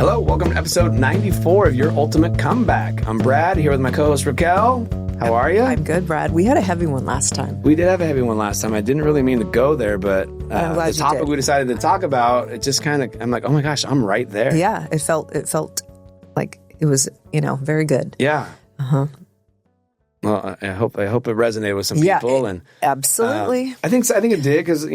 Hello, welcome to episode 94 of Your Ultimate Comeback. I'm Brad, here with my co-host Raquel. How are you? I'm good, Brad. We had a heavy one last time. We did have a heavy one last time. I didn't really mean to go there, but the topic we decided to talk about, it just kind of, I'm like, oh my gosh, I'm right there. Yeah, it felt like it was, very good. Yeah. Uh-huh. Well, I hope it resonated with some people. Yeah, and absolutely. I think it did because,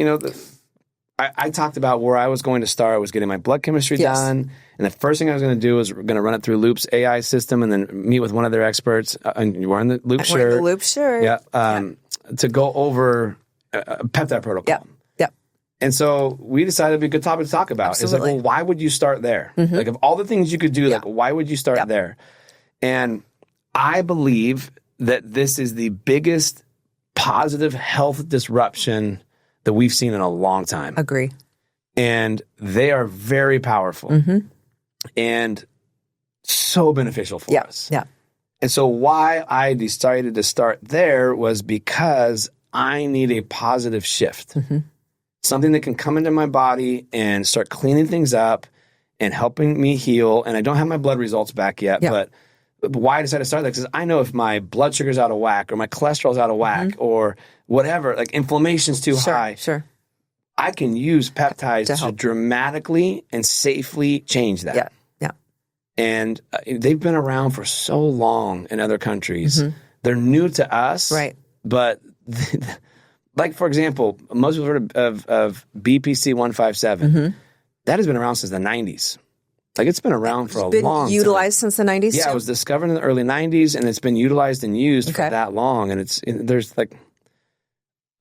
I talked about where I was going to start. I was getting my blood chemistry done. And the first thing I was going to do was going to run it through Loop's AI system and then meet with one of their experts. And you're wearing the Loop shirt. Wearing the Loop shirt. Yeah. To go over a peptide protocol. Yeah. And so we decided it'd be a good topic to talk about. Absolutely. It's like, well, why would you start there? Mm-hmm. Like, of all the things you could do, like, why would you start there? And I believe that this is the biggest positive health disruption that we've seen in a long time. Agree. And they are very powerful and so beneficial for us. Yeah. And so why I decided to start there was because I need a positive shift. Something that can come into my body and start cleaning things up and helping me heal. And I don't have my blood results back yet, but why I decided to start that? Because I know if my blood sugar's out of whack or my cholesterol's out of whack or whatever, like inflammation's too high. Sure. I can use peptides to dramatically and safely change that. Yeah. And they've been around for so long in other countries. They're new to us. Right. But like, for example, most people have heard of BPC-157. That has been around since the 90s. Like, it's been around for a long time. Been utilized since the 90s? Yeah, it was discovered in the early 90s, and it's been utilized and used for that long. And there's like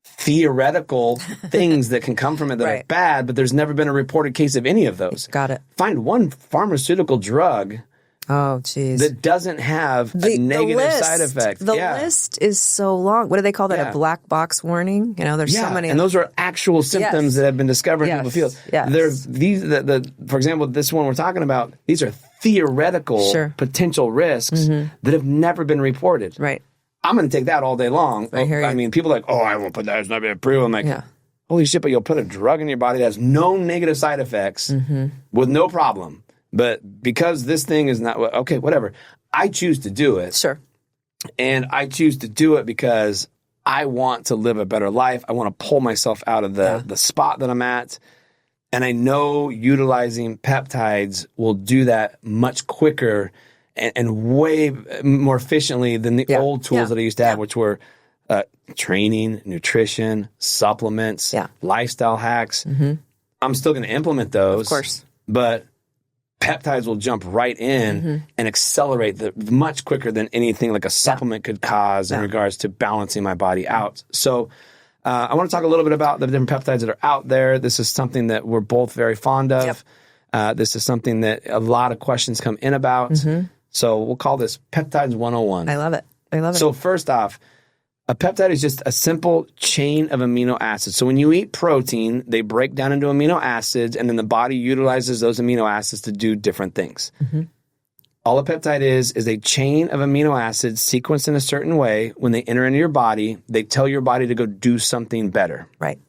theoretical things that can come from it that are bad, but there's never been a reported case of any of those. Got it. Find one pharmaceutical drug that doesn't have a negative side effect. The list is so long. What do they call that? A black box warning? There's so many. And those are actual symptoms that have been discovered in people's field. There's these, for example, this one we're talking about, these are theoretical potential risks that have never been reported. Right. I'm going to take that all day long. I mean, people are like, I won't put that. It's not been approved. I'm like, holy shit, but you'll put a drug in your body that has no negative side effects with no problem. But because this thing is not, whatever. I choose to do it. Sure. And I choose to do it because I want to live a better life. I want to pull myself out of the spot that I'm at. And I know utilizing peptides will do that much quicker and way more efficiently than the old tools that I used to have, which were training, nutrition, supplements, lifestyle hacks. I'm still going to implement those. Of course. But peptides will jump right in and accelerate much quicker than anything like a supplement could cause in regards to balancing my body out. So I want to talk a little bit about the different peptides that are out there. This is something that we're both very fond of. This is something that a lot of questions come in about. So we'll call this Peptides 101. I love it. So first off, a peptide is just a simple chain of amino acids. So when you eat protein, they break down into amino acids, and then the body utilizes those amino acids to do different things. All a peptide is a chain of amino acids sequenced in a certain way. When they enter into your body, they tell your body to go do something better. Right.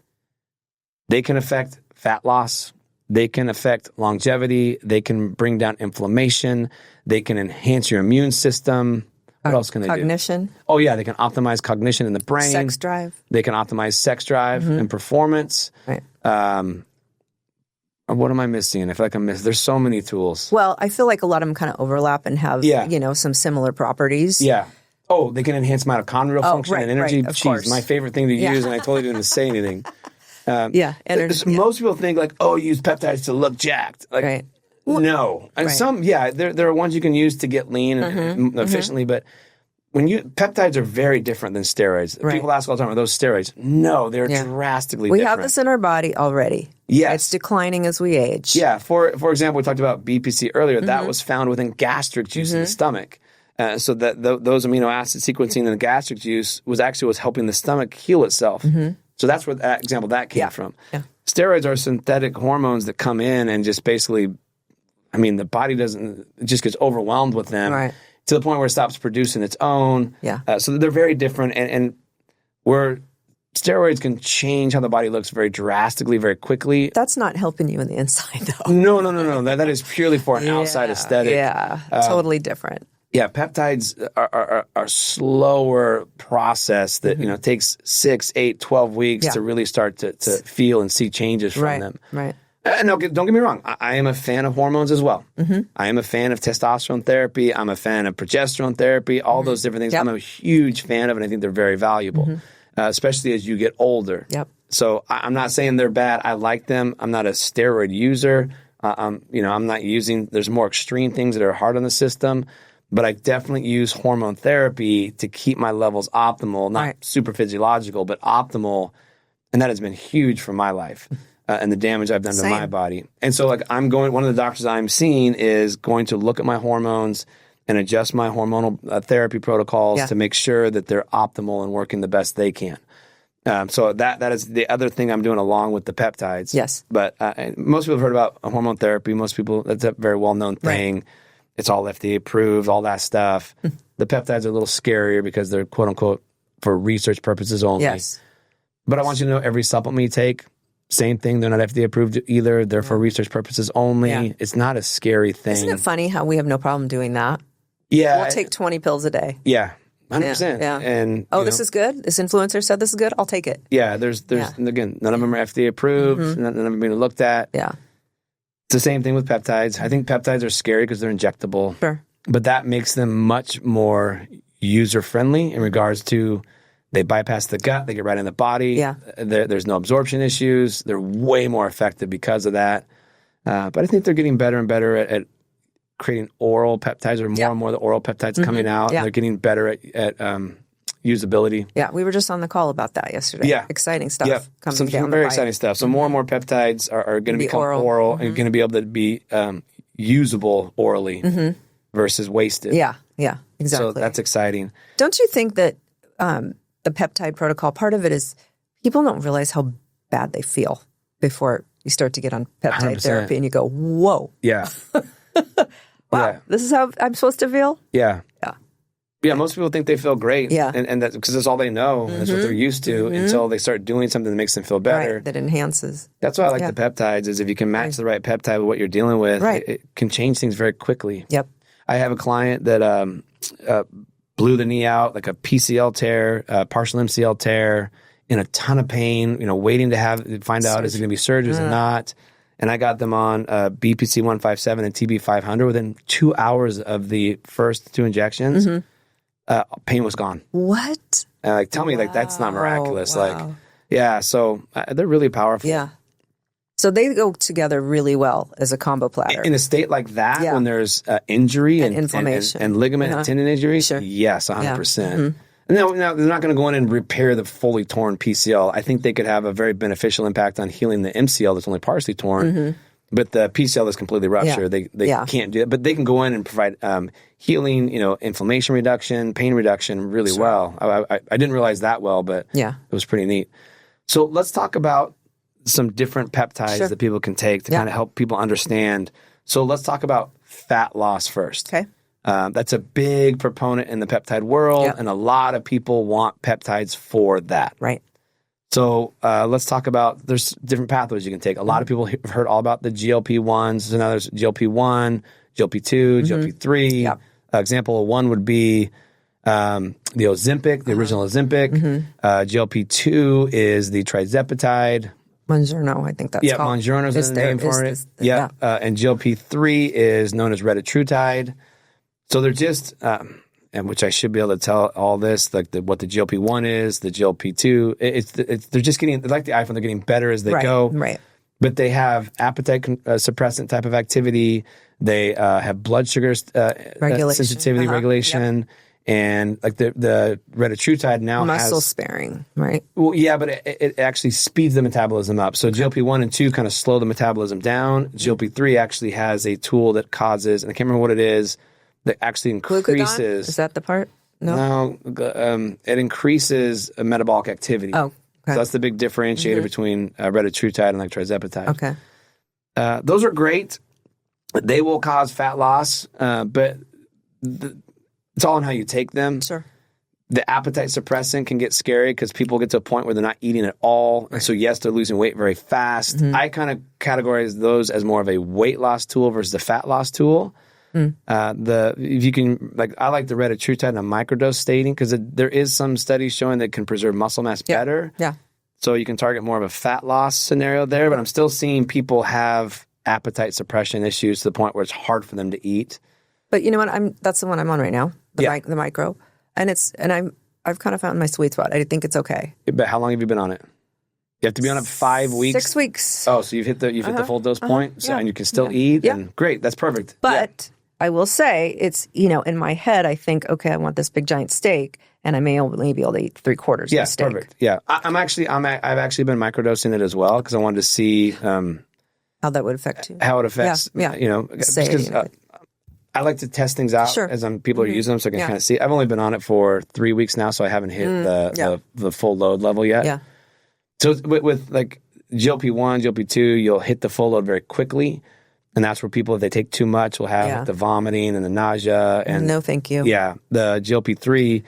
They can affect fat loss. They can affect longevity. They can bring down inflammation. They can enhance your immune system. What else can they do? Cognition. Oh, yeah. They can optimize cognition in the brain. Sex drive. They can optimize sex drive and performance. Right. What am I missing? I feel like I'm missing. There's so many tools. Well, I feel like a lot of them kind of overlap and have, some similar properties. Yeah. Oh, they can enhance mitochondrial function and energy. Of course. My favorite thing to use, and I totally didn't say anything. Most people think like, use peptides to look jacked. Like, no. And some, there are ones you can use to get lean and efficiently, but peptides are very different than steroids. People ask all the time, are those steroids? No, they're drastically different. We have this in our body already. Yes. It's declining as we age. Yeah. For example, we talked about BPC earlier. That was found within gastric juice in the stomach. So that those amino acid sequencing in the gastric juice was helping the stomach heal itself. So that's where that example came from. Yeah. Steroids are synthetic hormones that come in and just basically, the body just gets overwhelmed with them to the point where it stops producing its own. Yeah. So they're very different. And we're steroids can change how the body looks very drastically, very quickly. That's not helping you in the inside, though. No. That is purely for an outside aesthetic. Yeah, totally different. Yeah, peptides are slower process that takes 6, 8, 12 weeks to really start to feel and see changes from them. Right. No, don't get me wrong. I am a fan of hormones as well. I am a fan of testosterone therapy. I'm a fan of progesterone therapy. All those different things. I'm a huge fan of, and I think they're very valuable, especially as you get older. Yep. So I'm not saying they're bad. I like them. I'm not a steroid user. I'm not using. There's more extreme things that are hard on the system. But I definitely use hormone therapy to keep my levels optimal, not super physiological, but optimal. And that has been huge for my life and the damage I've done to my body. And so one of the doctors I'm seeing is going to look at my hormones and adjust my hormonal therapy protocols to make sure that they're optimal and working the best they can. So that is the other thing I'm doing along with the peptides. Yes. But most people have heard about hormone therapy. Most people, that's a very well-known thing. Right. It's all FDA approved, all that stuff. The peptides are a little scarier because they're quote unquote for research purposes only. Yes. But I want you to know every supplement you take, same thing. They're not FDA approved either. They're for research purposes only. Yeah. It's not a scary thing. Isn't it funny how we have no problem doing that? Yeah. We'll take 20 pills a day. Yeah. 100%. Yeah. And this is good. This influencer said this is good. I'll take it. Yeah. There's again, none of them are FDA approved. None of them are being looked at. Yeah. It's the same thing with peptides. I think peptides are scary because they're injectable. Sure. But that makes them much more user-friendly in regards to they bypass the gut, they get right in the body. Yeah. There's no absorption issues. They're way more effective because of that. But I think they're getting better and better at creating oral peptides, or more and more the oral peptides coming out. Yeah. They're getting better at usability. Yeah, we were just on the call about that yesterday. Yeah. Exciting stuff coming down some very exciting stuff. So more and more peptides are going to become oral and going to be able to be usable orally versus wasted. Yeah, exactly. So that's exciting. Don't you think that the peptide protocol, part of it is people don't realize how bad they feel before you start to get on peptide 100%. therapy and you go, whoa. Yeah. Wow, this is how I'm supposed to feel? Yeah. Yeah. Yeah, most people think they feel great. Yeah. And that's because that's all they know. That's what they're used to until they start doing something that makes them feel better. Right, that enhances. That's why I like the peptides, is if you can match the right peptide with what you're dealing with, it can change things very quickly. Yep. I have a client that blew the knee out, like a PCL tear, partial MCL tear, in a ton of pain, waiting to find out is it going to be surgery, is it not? And I got them on BPC 157 and TB 500 within 2 hours of the first 2 injections. Pain was gone. What? Tell me, that's not miraculous. Wow. So they're really powerful. Yeah. So they go together really well as a combo platter. In a state like that, when there's injury and inflammation and ligament and tendon injury, sure. yes, 100%. Now, they're not going to go in and repair the fully torn PCL. I think they could have a very beneficial impact on healing the MCL that's only partially torn. But the PCL is completely ruptured. They can't do it. But they can go in and provide healing, inflammation reduction, pain reduction really well. I didn't realize that well, but it was pretty neat. So let's talk about some different peptides that people can take to kind of help people understand. So let's talk about fat loss first. Okay. That's a big proponent in the peptide world, and a lot of people want peptides for that. Right. So let's talk about, there's different pathways you can take. A lot of people have heard all about the GLP-1s. So now there's GLP-1, GLP-2, GLP-3. Yep. Example one would be the Ozempic, the original Ozempic. GLP-2 is the trizepatide. Mounjaro, I think that's called. Mounjaro is the name for it. And GLP-3 is known as retatrutide. So they're just, and which I should be able to tell all this, like what the GLP-1 is, the GLP-2. They're just getting, like the iPhone, they're getting better as they go. Right. But they have appetite suppressant type of activity. They have blood sugar sensitivity regulation. Yep. And like the retatrutide now has muscle sparing, right? Well, yeah, but it actually speeds the metabolism up. So GLP-1 and 2 kind of slow the metabolism down. GLP-3 actually has a tool that causes, and I can't remember what it is, that actually increases. Glucagon? Is that the part? No, it increases metabolic activity. Oh, okay. So that's the big differentiator between retatrutide and like trizepatide. Okay. Those are great. They will cause fat loss, but it's all in how you take them. Sure. The appetite suppressant can get scary because people get to a point where they're not eating at all. And so, yes, they're losing weight very fast. I kind of categorize those as more of a weight loss tool versus the fat loss tool. If you can, like, I like the retatrutide and a microdose stating because there is some studies showing that it can preserve muscle mass better. Yeah. So you can target more of a fat loss scenario there, but I'm still seeing people have appetite suppression issues to the point where it's hard for them to eat. But you know what? That's the one I'm on right now. The micro, and I've kind of found my sweet spot. I think it's okay. But how long have you been on it? You have to be on it 5 weeks. 6 weeks. Oh, so you've hit the full dose point, so, and you can still eat. Yeah. And great, that's perfect. But I will say it's in my head I think, okay, I want this big giant steak, and I may only be able to eat 3/4 of the steak. Yeah, perfect. Yeah, I've actually been microdosing it as well because I wanted to see how that would affect you. How it affects. Yeah. Because I like to test things out as people are using them, so I can kind of see. I've only been on it for 3 weeks now, so I haven't hit the full load level yet. Yeah. So with like GLP-1, GLP-2, you'll hit the full load very quickly. And that's where people, if they take too much, will have like the vomiting and the nausea. And no, thank you. Yeah. The GLP-3,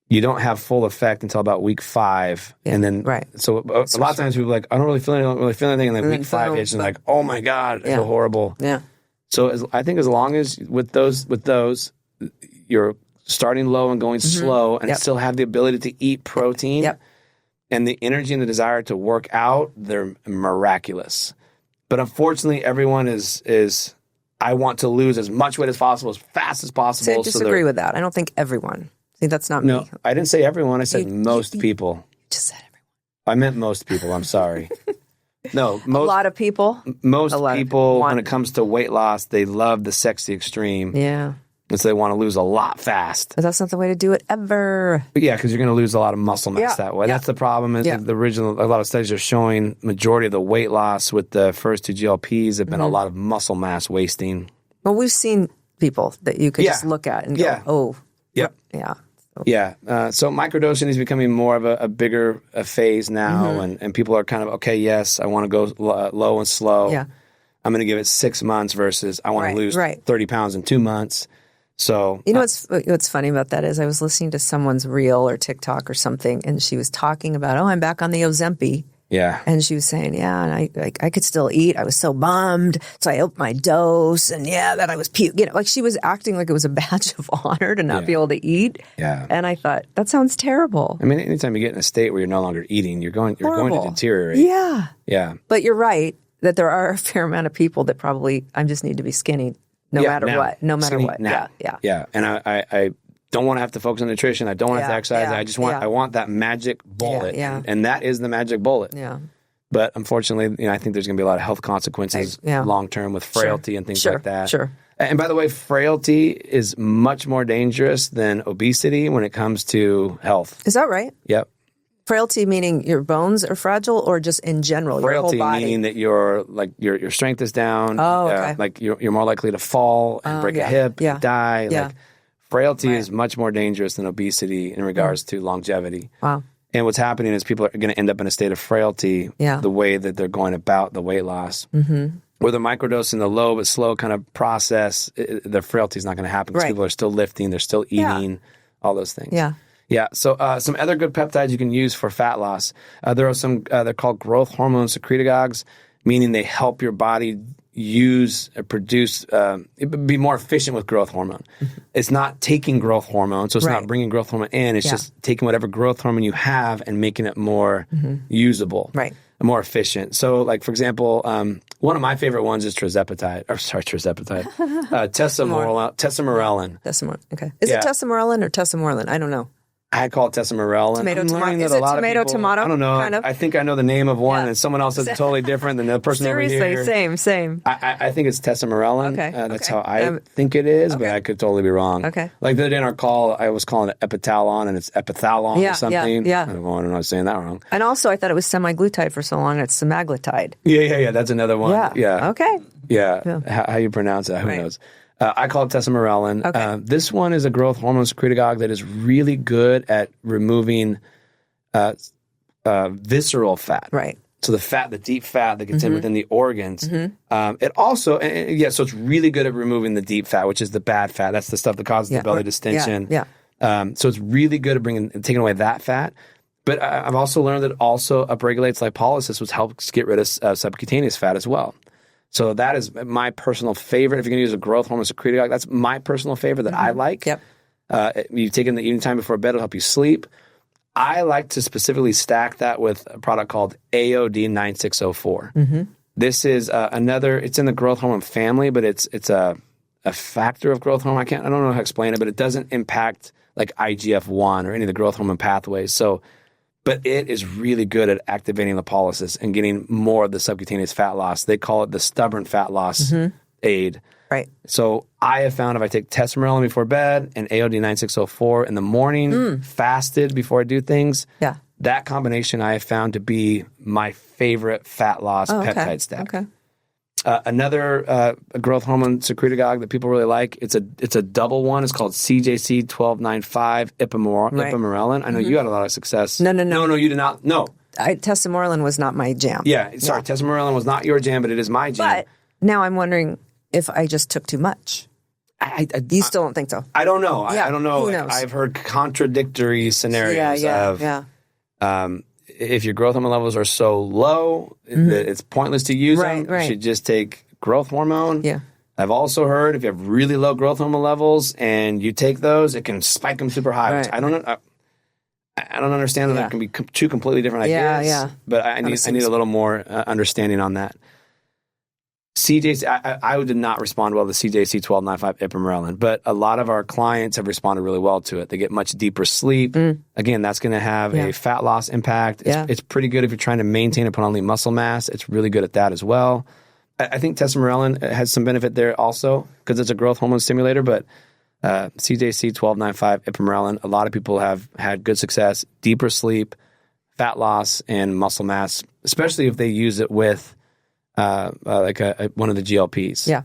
you don't have full effect until about week 5. Yeah, and then, so a lot of times people are like, I don't really feel anything. And then week 5 hits and like, oh my God, I feel horrible. Yeah. So I think as long as with those, you're starting low and going slow and still have the ability to eat protein and the energy and the desire to work out, they're miraculous. But unfortunately, everyone is I want to lose as much weight as possible, as fast as possible. So I disagree with that. I don't think everyone. See, that's not me. No, I didn't say everyone. I said most people. You just said everyone. I meant most people. I'm sorry. No, a lot of people. Most people, when it comes to weight loss, they love the sexy extreme. Yeah. And so they want to lose a lot fast. But that's not the way to do it ever. But yeah, because you're going to lose a lot of muscle mass that way. That's the problem. Is the original, a lot of studies are showing majority of the weight loss with the first 2 GLPs have been a lot of muscle mass wasting. Well, we've seen people that you could just look at and go, oh. Yep. Yeah. So microdosing is becoming more of a bigger phase now, and people are kind of, okay, yes, I want to go low and slow. Yeah. I'm going to give it 6 months versus I want to lose 30 pounds in 2 months. So what's funny about that is I was listening to someone's reel or TikTok or something, and she was talking about, I'm back on the Ozempic. Yeah. And she was saying, and I could still eat. I was so bummed. So I upped my dose, and that I was puking. Like she was acting like it was a badge of honor to not be able to eat. Yeah. And I thought, that sounds terrible. I mean, anytime you get in a state where you're no longer eating, you're going to deteriorate. Yeah. Yeah. But you're right that there are a fair amount of people that probably, I just need to be skinny. No matter what. Now. Yeah. And I don't want to have to focus on nutrition. I don't want to have to exercise. I just want I want that magic bullet. And that is the magic bullet. Yeah. But unfortunately, I think there's going to be a lot of health consequences long term with frailty and things like that. Sure. And by the way, frailty is much more dangerous than obesity when it comes to health. Is that right? Yep. Frailty meaning your bones are fragile, or just in general, frailty your whole body? Meaning that your strength is down. Oh, okay. Like you're more likely to fall and break a hip, die. Yeah. Like frailty is much more dangerous than obesity in regards to longevity. Wow. And what's happening is people are going to end up in a state of frailty the way that they're going about the weight loss. Mm-hmm. With a microdose in the low but slow kind of process, the frailty is not going to happen because people are still lifting, they're still eating, all those things. Yeah. Yeah, so some other good peptides you can use for fat loss. There are some, they're called growth hormone secretagogues, meaning they help your body produce, be more efficient with growth hormone. Mm-hmm. It's not taking growth hormone, so it's not bringing growth hormone in. It's just taking whatever growth hormone you have and making it more usable. Right. And more efficient. So, like, for example, one of my favorite ones is Tessamorelin. Tessamorelin. Okay. Is it Tessamorelin or Tessamorelin? I don't know. I call it Tessamorelin. Tomato. Is it tomato? I don't know. Kind of? I think I know the name of one, and someone else is totally different than the person over here. Seriously, same. I think it's Tessamorelin. Okay. That's how I think it is, but I could totally be wrong. Okay. Like the other day in our call, I was calling it epitalon, and it's epithalon or something. Yeah. I don't know if I was saying that wrong. And also, I thought it was semaglutide for so long. It's semaglutide. Yeah. That's another one. Yeah. Okay. Yeah. How you pronounce it? Who knows? I call it Tessamorelin. Okay. This one is a growth hormone secretagogue that is really good at removing visceral fat. Right. So the deep fat that gets in within the organs. It also, so it's really good at removing the deep fat, which is the bad fat. That's the stuff that causes the belly distension. Yeah. So it's really good at taking away that fat. But I've also learned that it also upregulates lipolysis, which helps get rid of subcutaneous fat as well. So that is my personal favorite. If you're going to use a growth hormone secretagogue, that's my personal favorite that I like. Yep. You take it in the evening time before bed, it'll help you sleep. I like to specifically stack that with a product called AOD-9604. This is it's in the growth hormone family, but it's a factor of growth hormone. I don't know how to explain it, but it doesn't impact like IGF-1 or any of the growth hormone pathways. But it is really good at activating lipolysis and getting more of the subcutaneous fat loss. They call it the stubborn fat loss aid. Right. So I have found if I take Tessamorelin before bed and AOD-9604 in the morning, fasted before I do things, that combination I have found to be my favorite fat loss peptide stack. Okay. Another growth hormone secretagogue that people really like, it's a double one. It's called CJC-1295 Ipamorelin. I know you had a lot of success. No, you did not. No. Tessamorelin was not my jam. Yeah, sorry. Tessamorelin was not your jam, but it is my jam. But now I'm wondering if I just took too much. You still don't think so? I don't know. Yeah, I don't know. Who knows? I've heard contradictory scenarios if your growth hormone levels are so low that it's pointless to use them, you should just take growth hormone. Yeah. I've also heard if you have really low growth hormone levels and you take those, it can spike them super high. Which I don't understand that can be two completely different ideas. Yeah. But I need a little more understanding on that. I did not respond well to CJC-1295 Ipamorelin, but a lot of our clients have responded really well to it. They get much deeper sleep. Again, that's going to have a fat loss impact. It's pretty good if you're trying to maintain and put on lean muscle mass. It's really good at that as well. I think Tessamorelin has some benefit there also because it's a growth hormone stimulator, but CJC-1295 Ipamorelin, a lot of people have had good success, deeper sleep, fat loss, and muscle mass, especially if they use it with one of the GLPs. Yeah.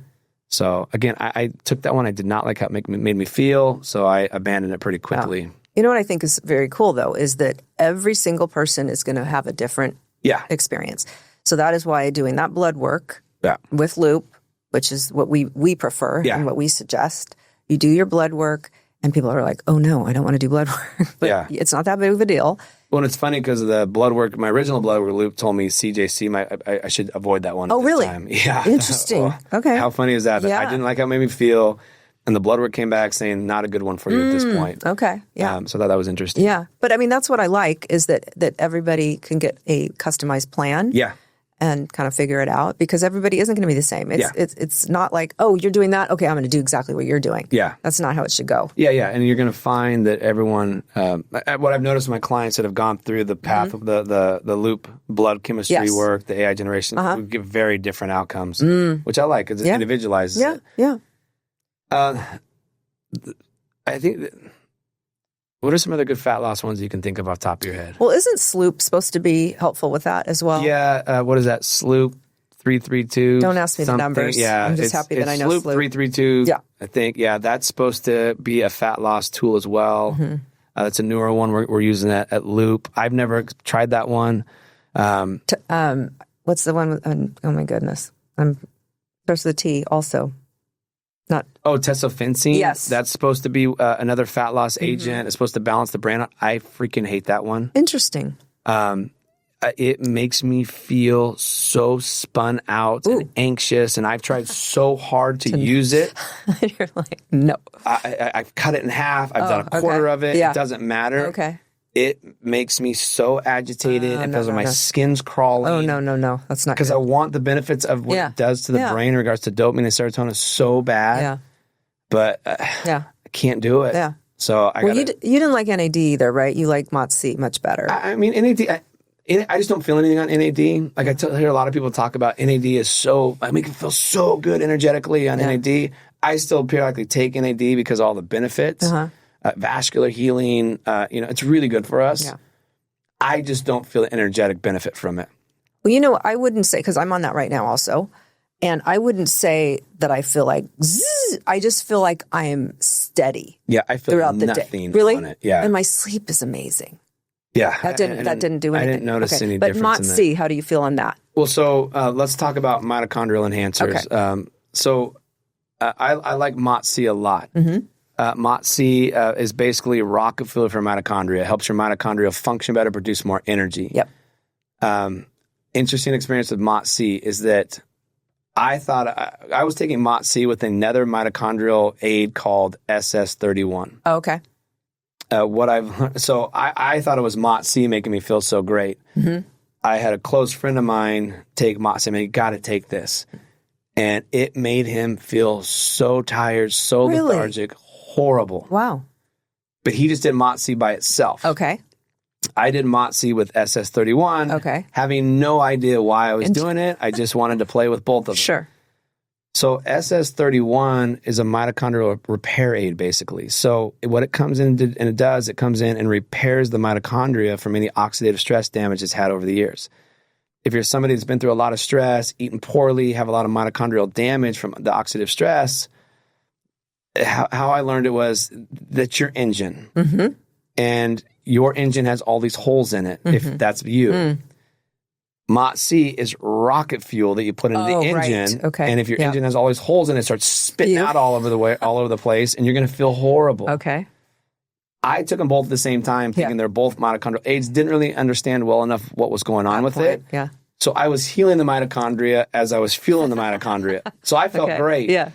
So again, I took that one. I did not like how it made me feel, so I abandoned it pretty quickly. Wow. You know what I think is very cool though is that every single person is going to have a different experience. So that is why doing that blood work with loop, which is what we prefer and what we suggest. You do your blood work, and people are like, "Oh no, I don't want to do blood work." But it's not that big of a deal. Well, and it's funny because the blood work, my original blood work loop told me CJC, I should avoid that one. Oh, really? Time. Yeah. Interesting. Well, okay. How funny is that? I didn't like how it made me feel, and the blood work came back saying not a good one for you at this point. Okay. Yeah. So I thought that was interesting. Yeah. But I mean, that's what I like is that everybody can get a customized plan. Yeah. And kind of figure it out because everybody isn't going to be the same. It's not like, oh, you're doing that. Okay, I'm going to do exactly what you're doing. Yeah. That's not how it should go. Yeah. And you're going to find that everyone, what I've noticed with my clients that have gone through the path of the loop blood chemistry work, the AI generation, we give very different outcomes, which I like because it individualizes it. Yeah. I think what are some other good fat loss ones you can think of off the top of your head? Well, isn't Sloop supposed to be helpful with that as well? Yeah. What is that? Sloop 332. Don't ask me the numbers. Yeah. I'm just happy that I know Sloop 332. Yeah. I think. Yeah. That's supposed to be a fat loss tool as well. That's a newer one. We're using that at Loop. I've never tried that one. What's the one with, oh my goodness. Starts with a T also. Tesofensine. Yes. That's supposed to be another fat loss agent. It's supposed to balance the brain out. I freaking hate that one. Interesting. It makes me feel so spun out and anxious, and I've tried so hard to use it. You're like, no. I've cut it in half. I've done a quarter of it. Yeah. It doesn't matter. Okay. It makes me so agitated. It feels like my skin's crawling. Oh, no. That's not because I want the benefits of what it does to the brain in regards to dopamine and serotonin so bad. Yeah. But I can't do it. Yeah. So you didn't like NAD either, right? You like MOTS-C much better. I mean, NAD, I just don't feel anything on NAD. Like I hear a lot of people talk about NAD I make it feel so good energetically on NAD. I still periodically take NAD because of all the benefits. Vascular healing, it's really good for us. Yeah. I just don't feel the energetic benefit from it. Well, I wouldn't say, because I'm on that right now also, and I wouldn't say that I feel like zzz, I just feel like I am steady. Yeah, I feel throughout nothing the day. Really? On it. Yeah. And my sleep is amazing. Yeah. That didn't do anything. I didn't notice any but difference MOTS-C, in that. how do you feel on that? Well, so let's talk about mitochondrial enhancers. Okay. I like MOTS-C a lot. MOTS-C is basically rocket fuel for mitochondria. It helps your mitochondria function better, produce more energy. Yep. Interesting experience with MOTS-C is that I thought I was taking MOTS-C with another mitochondrial aid called SS31. Oh, okay. I thought it was MOTS-C making me feel so great. Mm-hmm. I had a close friend of mine take MOTS-C. I mean, you got to take this. And it made him feel so tired, so lethargic, horrible. Wow. But he just did MOTS-C by itself. Okay. I did MOTS-C with SS31. Okay. Having no idea why I was doing it. I just wanted to play with both of them. Sure. So SS31 is a mitochondrial repair aid, basically. So what it comes in and it does, it comes in and repairs the mitochondria from any oxidative stress damage it's had over the years. If you're somebody that's been through a lot of stress, eaten poorly, have a lot of mitochondrial damage from the oxidative stress, how I learned it was that's your engine. Mm-hmm. And your engine has all these holes in it, if that's you. Mm. MOTS-C is rocket fuel that you put into the engine. Right. Okay. And if your engine has all these holes in it, it starts spitting out all over the place, and you're going to feel horrible. Okay. I took them both at the same time, thinking they're both mitochondrial aids. Didn't really understand well enough what was going on with it. Yeah. So I was healing the mitochondria as I was fueling the mitochondria. So I felt great. Yeah.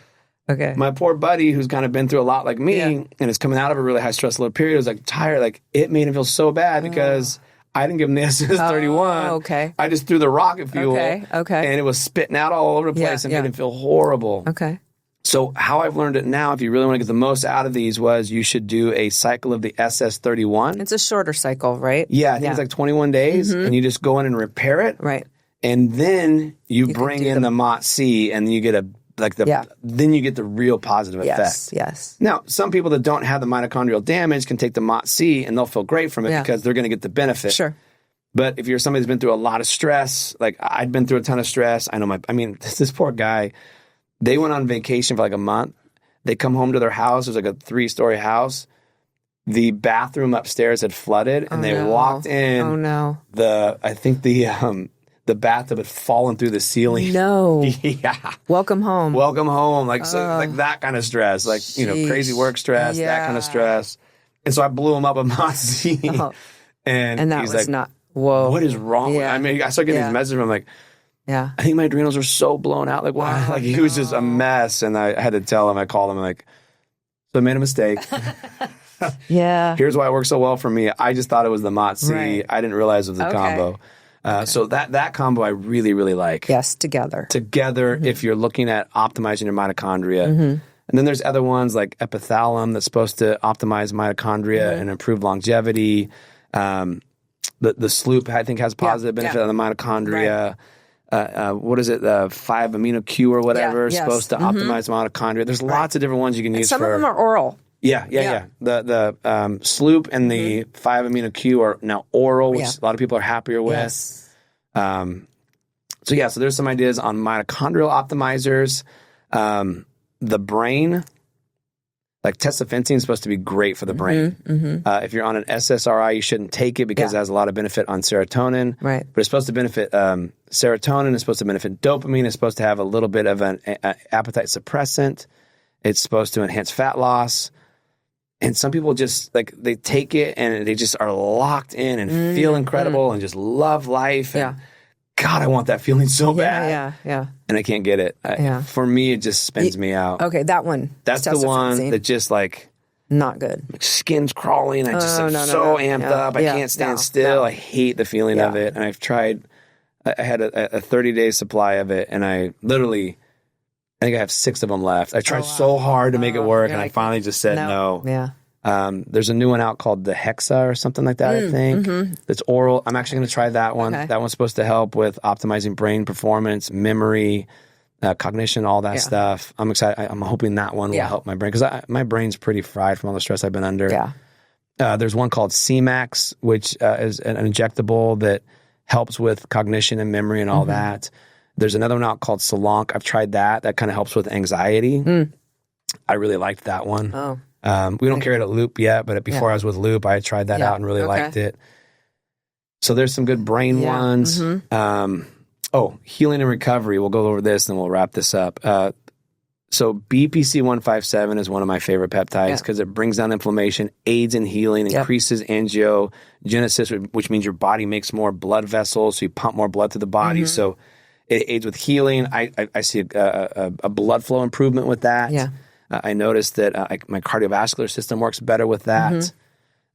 Okay. My poor buddy, who's kind of been through a lot like me, and is coming out of a really high stress load period, was like tired. Like it made him feel so bad because I didn't give him the SS31. Okay. I just threw the rocket fuel. Okay. And it was spitting out all over the place and made him feel horrible. Okay. So how I've learned it now, if you really want to get the most out of these, was you should do a cycle of the SS31. It's a shorter cycle, right? Yeah, I think it's like 21 days, and you just go in and repair it. Right. And then you bring in the MOTS-C, and you get then you get the real positive effect. Yes. Now, some people that don't have the mitochondrial damage can take the MOTS-C, and they'll feel great from it because they're going to get the benefit. Sure. But if you're somebody who's been through a lot of stress, like I'd been through a ton of stress. This poor guy, they went on vacation for like a month. They come home to their house. It was like a 3-story house. The bathroom upstairs had flooded, and they walked in. Oh, no. The bathtub had fallen through the ceiling. No. Yeah. Welcome home. Like that kind of stress, like, crazy work stress, that kind of stress. And so I blew him up a MOTS-C. And that he's was like, not, whoa. What is wrong? Yeah. I mean, I started getting these messages from him like, I think my adrenals are so blown out. Like, why? Like, he was just a mess. And I had to tell him, I called him like, so I made a mistake. Yeah. Here's why it worked so well for me. I just thought it was the MOTS-C. Right. I didn't realize it was the combo. So that combo I really, really like. Yes, together. If you're looking at optimizing your mitochondria. Mm-hmm. And then there's other ones like epithalum that's supposed to optimize mitochondria and improve longevity. The sloop, I think, has positive benefit on the mitochondria. Right. What is it? The 5-amino Q or whatever is supposed to optimize mitochondria. There's lots of different ones you can use. Some of them are oral. Yeah. The sloop and the 5-amino Q are now oral, which a lot of people are happier with. Yes. So there's some ideas on mitochondrial optimizers. The brain, like tesofensine is supposed to be great for the brain. If you're on an SSRI, you shouldn't take it because it has a lot of benefit on serotonin. Right. But it's supposed to benefit serotonin. It's supposed to benefit dopamine. It's supposed to have a little bit of an appetite suppressant. It's supposed to enhance fat loss. And some people just they take it and they just are locked in and feel incredible and just love life. And God, I want that feeling so bad. Yeah. And I can't get it. For me, it just spins me out. Okay, that one. That's the one that just not good. Skin's crawling. I just am so amped up. I can't stand still. I hate the feeling of it. And I've tried. I had a 30-day supply of it, and I think I have 6 of them left. I tried so hard to make it work, and I finally just said no. Yeah. There's a new one out called the Hexa or something like that, I think. That's oral. I'm actually going to try that one. Okay. That one's supposed to help with optimizing brain performance, memory, cognition, all that stuff. I'm excited. I'm hoping that one will help my brain because my brain's pretty fried from all the stress I've been under. Yeah. There's one called C-Max, which is an injectable that helps with cognition and memory and all that. There's another one out called Solank. I've tried that. That kind of helps with anxiety. I really liked that one. Oh. We don't carry it at Loop yet, but before I was with Loop, I had tried that out and really liked it. So there's some good brain ones. Healing and recovery. We'll go over this and we'll wrap this up. So BPC-157 is one of my favorite peptides because it brings down inflammation, aids in healing, increases angiogenesis, which means your body makes more blood vessels, so you pump more blood through the body. So it aids with healing. I see a blood flow improvement with that. Yeah. I noticed that my cardiovascular system works better with that.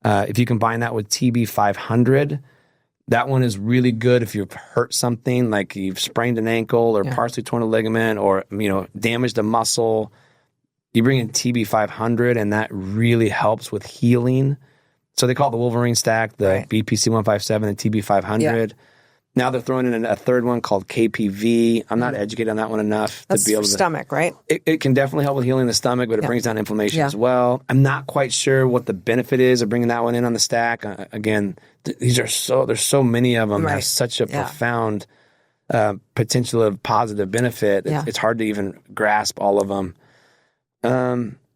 If you combine that with TB500, that one is really good if you've hurt something, like you've sprained an ankle or partially torn a ligament or, damaged a muscle. You bring in TB500 and that really helps with healing. So they call it the Wolverine stack, the BPC-157 and TB500. Yeah. Now they're throwing in a third one called KPV. I'm not educated on that one enough to be able to... stomach, right? It can definitely help with healing the stomach, but it brings down inflammation as well. I'm not quite sure what the benefit is of bringing that one in on the stack. Again, there's so many of them. Have such a profound potential of positive benefit. It's hard to even grasp all of them.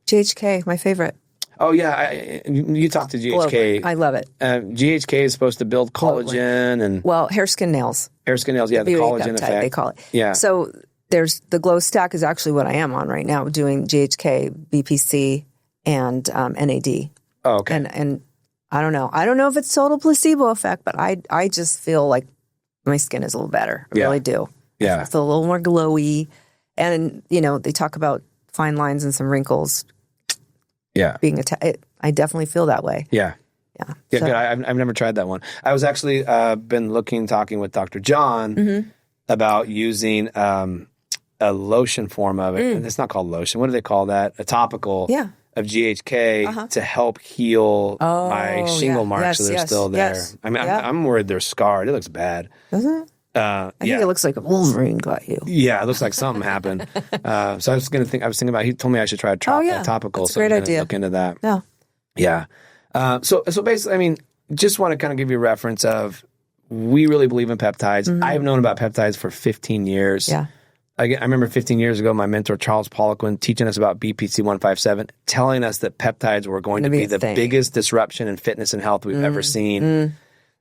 GHK, my favorite. Oh, yeah. You talked to GHK. I love it. GHK is supposed to build collagen and... Well, hair, skin, nails. Hair, skin, nails, the collagen peptide, effect. they call it. Yeah. So there's the Glow Stack is actually what I am on right now, doing GHK, BPC, and NAD. Oh, okay. And I don't know. I don't know if it's total placebo effect, but I just feel like my skin is a little better. I really do. Yeah. I feel a little more glowy. And, they talk about fine lines and some wrinkles. Yeah, I definitely feel that way. Yeah. So, good. I've never tried that one. I was actually been talking with Dr. John about using a lotion form of it. And it's not called lotion. What do they call that? A topical of GHK to help heal my shingle marks so they're still there. Yes. I mean, I'm worried they're scarred. It looks bad. Does it? I think it looks like a Wolverine got you. Yeah, it looks like something happened. So I was thinking about. He told me I should try a topical. That's a great idea. Look into that. Yeah. So basically, I mean, just want to kind of give you a reference of we really believe in peptides. I've known about peptides for 15 years. Yeah. I remember 15 years ago, my mentor Charles Poliquin teaching us about BPC-157, telling us that peptides were going to be the biggest disruption in fitness and health we've ever seen.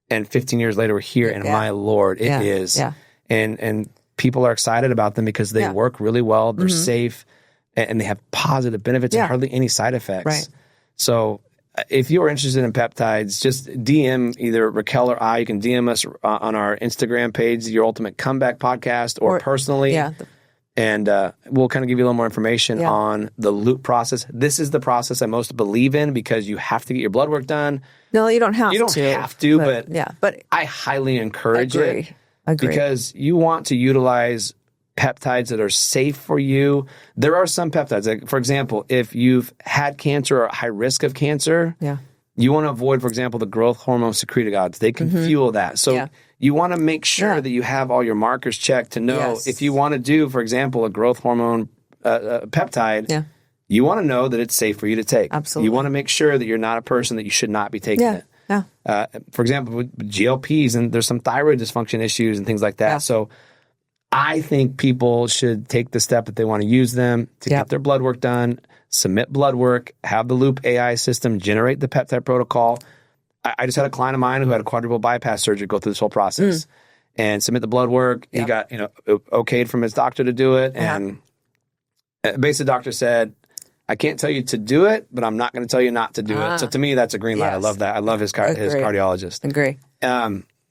And 15 years later, we're here, and my Lord, it is. Yeah. And people are excited about them because they work really well, they're safe, and they have positive benefits and hardly any side effects. Right. So if you're interested in peptides, just DM either Raquel or I. You can DM us on our Instagram page, Your Ultimate Comeback Podcast, or personally. Yeah. And we'll kind of give you a little more information on the loop process. This is the process I most believe in because you have to get your blood work done. No, you don't have to. You don't have to, but I highly encourage it. Agree. Because you want to utilize peptides that are safe for you. There are some peptides, like, for example, if you've had cancer or high risk of cancer, you want to avoid, for example, the growth hormone secretagogues. They can fuel that. So you want to make sure that you have all your markers checked to know if you want to do, for example, a growth hormone peptide, you want to know that it's safe for you to take. Absolutely. You want to make sure that you're not a person that you should not be taking it. Yeah. For example, with GLPs, and there's some thyroid dysfunction issues and things like that. Yeah. So I think people should take the step that they want to use them to get their blood work done, submit blood work, have the Loop AI system generate the peptide protocol. I just had a client of mine who had a quadruple bypass surgery go through this whole process and submit the blood work. He got okayed from his doctor to do it. And basically the doctor said, I can't tell you to do it, but I'm not going to tell you not to do it. So to me, that's a green light. I love that. I love his cardiologist. Agree.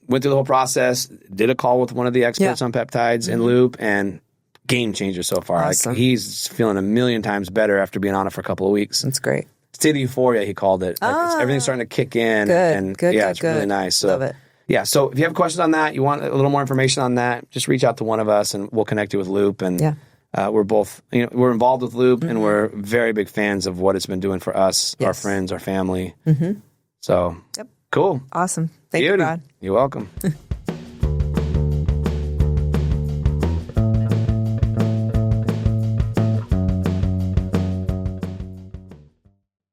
Went through the whole process, did a call with one of the experts on peptides and Loop, and game changer so far. Awesome. Like, he's feeling 1,000,000 times better after being on it for a couple of weeks. That's great. State of euphoria, he called it. Like, everything's starting to kick in. It's really nice. So, love it. Yeah, so if you have questions on that, you want a little more information on that, just reach out to one of us and we'll connect you with Loop. And we're both, we're involved with Loop and we're very big fans of what it's been doing for us, our friends, our family. So, cool. Awesome. Thank you, Rod. You're welcome.